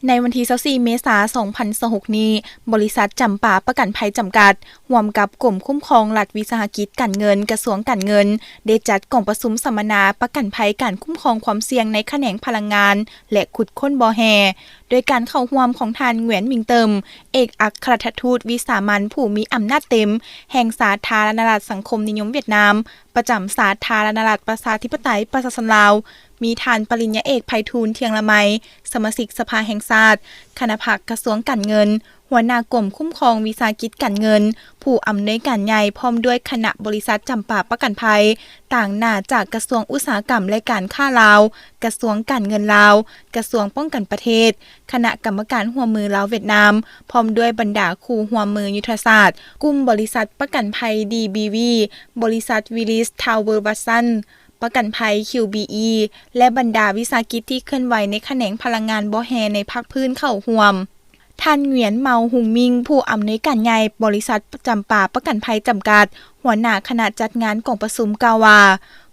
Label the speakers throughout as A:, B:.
A: ในวันที่24เมษายน2026นี้บริษัทจำปาประกันภัยจำกัดร่วมกับกรมคุ้มครองรัฐวิสาหกิจการเงินกระทรวงการเงินได้จัดกล่องประชุมสัมมนาประกันภัยการคุ้มครองความเสี่ยงในแขนงพลังงานและขุดค้นบ่อแห่โดยการเข้าร่วมของท่านเหวียนหมิงเติมเอกอัครราชทูตวิสามัญผู้มีอำนาจเต็มแห่งสาธารณรัฐสังคมนิยมเวียดนามประจำสาธารณรัฐประชาธิปไตยประชาชนลาวมีท่านปริญญาเอกไพฑูรย์เทียงละไมสมาชิกสภาแห่งชาติคณะผักกระทรวงการเงินหัวหน้ากรมคุ้มครองวิสาหกิจการเงินผู้อำนวยการใหญ่พร้อมด้วยคณะบริษัทจำปาประกันภัยต่างหน้าจากกระทรวงอุตสาหกรรมและการค้าลาวกระทรวงการเงินลาวกระทรวงป้องกันประเทศคณะกรรมการร่วมมือลาวเวียดนามพร้อมด้วยบรรดาครูร่วมมือยุทธศาสตร์กลุ่มบริษัทประกันภัย DBV บริษัท Willis Tower Watsonประกันภัย QBE และบรรดาวิสาหกิจที่เคลื่อนไหวในแขนงพลังงานบ่อแห่ในภาคพื้นเข้าร่วมท่านเหวียนเมาหุงมิงผู้อำนวยการใหญ่บริษัทจำปาประกันภัยจำกัดหัวหน้าคณะจัดงานกล่องประชุมกล่าวว่า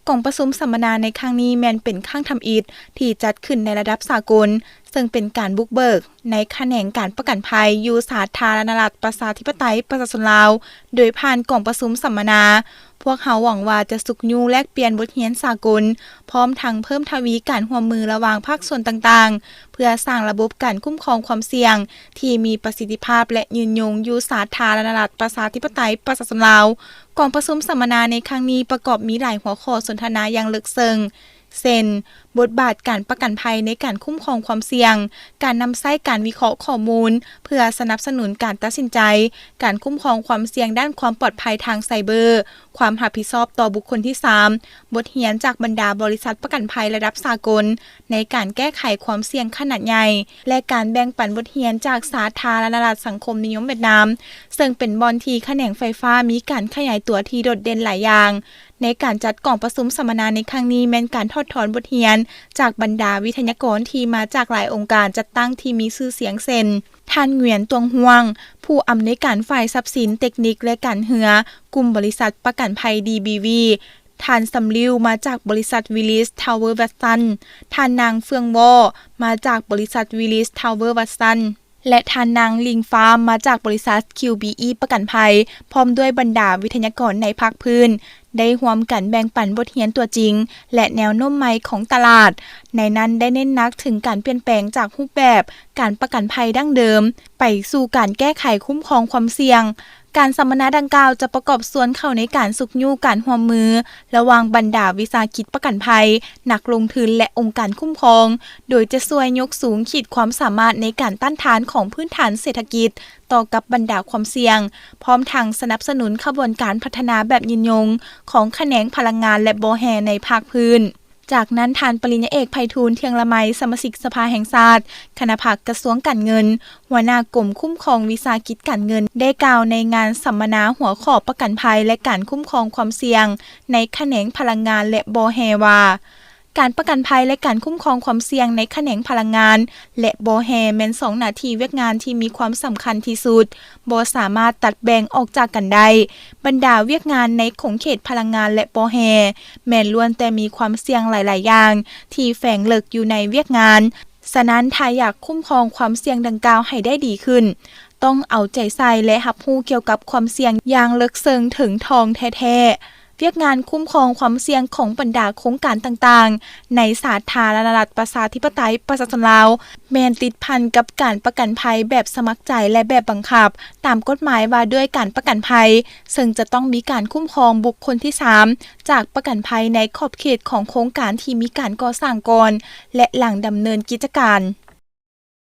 A: กล่องประชุมสัมมนาในครั้งนี้แม้นเป็นครั้งทำอิฐที่จัดขึ้นในระดับสากลซึ่งเป็นการบุกเบิกในแขนงการประกันภัยอยู่สาธารณรัฐประชาธิปไตยประชาชนลาวโดยผ่านกล่องประชุมสัมมนาพวกเขาหวังว่าจะสุขยูแลกเปลี่ยนบทเรียนสากลพร้อมทั้งเพิ่มทวีการร่วมมือระหว่างภาคส่วนต่างๆเพื่อสร้างระบบการคุ้มครองความเสี่ยงที่มีประสิทธิภาพและยืนยงอยู่สาธารณรัฐประชาธิปไตยประชาชนลาวกล่องประชุมสัมมนาในครั้งนี้ประกอบมีหลายหัวข้อสนทนาอย่างลึกซึ้งเช่นบทบาทการประกันภัยในการคุ้มครองความเสี่ยงการนำใช้การวิเคราะห์ข้อมูลเพื่อสนับสนุนการตัดสินใจการคุ้มครองความเสี่ยงด้านความปลอดภัยทางไซเบอร์ความรับผิดชอบต่อบุคคลที่3บทเรียนจากบรรดาบริษัทประกันภัยระดับสากลในการแก้ไขความเสี่ยงขนาดใหญ่และการแบ่งปันบทเรียนจากสาธารณรัฐสังคมนิยมเวียดนามซึ่งเป็นบอนที่แขนงไฟฟ้ามีการขยายตัวที่โดดเด่นหลายอย่างในการจัดกล่องประชุมสัมมนาในครั้งนี้แม้นการทอดถอนบทเรียนจากบรรดาวิทยากรที่มาจากหลายองค์การจัดตั้งที่มีชื่อเสียงเช่นท่านเหวียนตวงห่วงผู้อำนวยการฝ่ายทรัพย์สินเทคนิคและการเรือกลุ่มบริษัทประกันภัย DBV ท่านสำลิวมาจากบริษัท Willis Tower Watson ท่านนางเฟืองวอมาจากบริษัท Willis Tower Watsonและท่านนางลิงฟาร์มมาจากบริษัท QBE ประกันภัยพร้อมด้วยบรรดาวิทยากรในภาคพื้นได้ร่วมกันแบ่งปันบทเรียนตัวจริงและแนวโน้มใหม่ของตลาดในนั้นได้เน้นหนักถึงการเปลี่ยนแปลงจากรูปแบบการประกันภัยดั้งเดิมไปสู่การแก้ไขคุ้มครองความเสี่ยงการสัมมนาดังกล่าวจะประกอบส่วนเข้าในการสุกยูการร่วมมือระหว่างบรรดาวิสาหกิจประกันภัยนักลงทุนและองค์การคุ้มครองโดยจะช่วยยกสูงขีดความสามารถในการต้านทานของพื้นฐานเศรษฐกิจต่อกับบรรดาความเสี่ยงพร้อมทั้งสนับสนุนขบวนการพัฒนาแบบยืนยงของแขนงพลังงานและบ่อแห่ในภาคพื้นจากนั้นท่านปริญญาเอกไพฑูรย์เทียงละไมสมาชิกสภาแห่งชาติคณะผักกระทรวงการเงินหัวหน้ากรมคุ้มครองวิสาหกิจการเงินได้กล่าวในงานสัมมนาหัวข้อประกันภัยและการคุ้มครองความเสี่ยงในแขนงพลังงานและบ่อแห่ว่าการประกันภัยและการคุ้มครองความเสี่ยงในแขนงพลังงานและบ่อแห่แม่น2หน้าที่เวียกงานที่มีความสำคัญที่สุดบ่สามารถตัดแบ่งออกจากกันได้บรรดาเวียกงานในขงเขตพลังงานและบ่อแห่แม้นล้วนแต่มีความเสี่ยงหลายๆอย่างที่แฝงลึกอยู่ในเวียกงานฉะนั้นถ้าอยากคุ้มครองความเสี่ยงดังกล่าวให้ได้ดีขึ้นต้องเอาใจใส่และรับรู้เกี่ยวกับความเสี่ยงอย่างลึกซึ้งถึงทองแท้ๆเวียกงานคุ้มครองความเสี่ยงของบรรดาโครงการต่างๆในสาธารณรัฐประชาธิปไตยประชาชนลาวแม้นติดพันกับการประกันภัยแบบสมัครใจและแบบบังคับตามกฎหมายว่าด้วยการประกันภัยซึ่งจะต้องมีการคุ้มครองบุคคลที่3จากประกันภัยในขอบเขตของโครงการที่มีการก่อสร้างก่อนและหลังดำเนินกิจการ